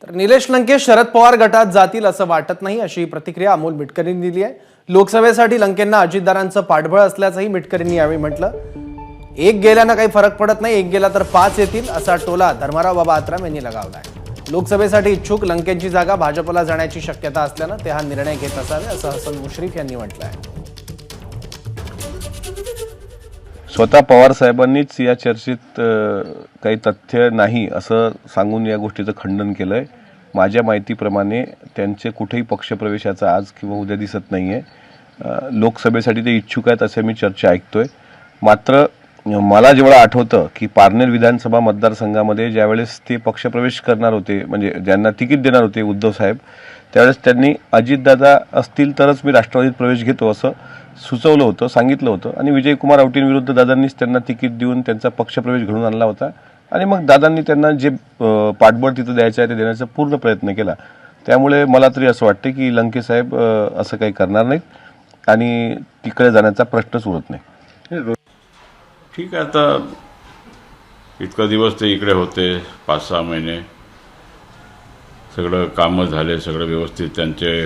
तर निलेश लंके शरद पवार गटात जातील असं वाटत नाही अशी प्रतिक्रिया अमोल मिटकरींनी दिली आहे। लोकसभेसाठी लंकेंना अजितदारांचं पाठबळ असल्याचंही मिटकरींनी यावेळी म्हटलं। एक गेल्यानं काही फरक पडत नाही, एक गेला तर 5 येतील असा टोला धर्मराव बाबा आत्राम यांनी लगावलाय। लोकसभेसाठी इच्छुक लंकेंची जागा भाजपला जाण्याची शक्यता असल्यानं ते हा निर्णय घेत असावे असं हसन मुश्रीफ यांनी म्हटलंय। स्वतः पवार साहेबांनीच या चर्चेत काही तथ्य नाही असं सांगून या गोष्टीचं खंडन केलंय। माझ्या माहितीप्रमाणे त्यांचे कुठेही पक्षप्रवेशाचा आज किंवा उद्या दिसत नाहीये। लोकसभेसाठी ते इच्छुक आहेत असे मी चर्चा ऐकतोय। मात्र मला जेवढं आठवतं की पारनेर विधानसभा मतदारसंघामध्ये ज्यावेळेस ते पक्षप्रवेश करणार होते, म्हणजे ज्यांना तिकीट देणार होते उद्धव साहेब, त्यावेळेस त्यांनी अजितदादा असतील तरच मी राष्ट्रवादीत प्रवेश घेतो असं सुचवलं होतं, सांगितलं होतं। आणि विजयकुमार औटींविरुद्ध दादांनीच त्यांना तिकीट देऊन त्यांचा पक्षप्रवेश घडवून आणला होता आणि मग दादांनी त्यांना जे पाठबळ तिथं द्यायचं आहे ते देण्याचा पूर्ण प्रयत्न केला। त्यामुळे मला तरी असं वाटतं की लंके साहेब असं काही करणार नाहीत आणि तिकडे जाण्याचा प्रश्नच उरत नाही। ठीक आहे, आता इतका दिवस ते इकडे होते, 5-6 महिने, सगळं कामं झाले, सगळं व्यवस्थित त्यांचे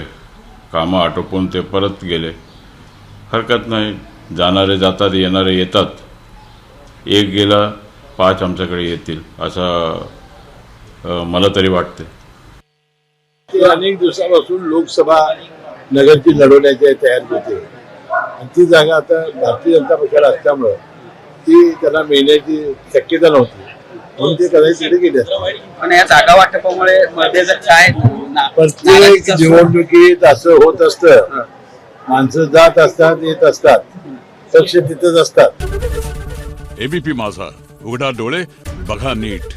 कामं आटोपून ते परत गेले। हरकत नाही, जाणारे जातात, येणारे येतात। एक गेला 5 आमच्याकडे येतील असं मला तरी वाटते। अनेक दिवसापासून लोकसभा नगरची लढवण्याची तयारी होते आणि ती जागा आता भारतीय जनता पक्षाला असल्यामुळे ती त्यांना मिळण्याची शक्यता नव्हती, म्हणून ते कदाचित तिथे गेले असते। पण या जागा वाटपामुळे मध्ये जर काय प्रत्येक निवडणुकीत असं होत असतं, माणसं जात असतात, येत असतात, पक्ष तिथंच असतात। एबीपी माझा, उघडा डोळे बघा नीट।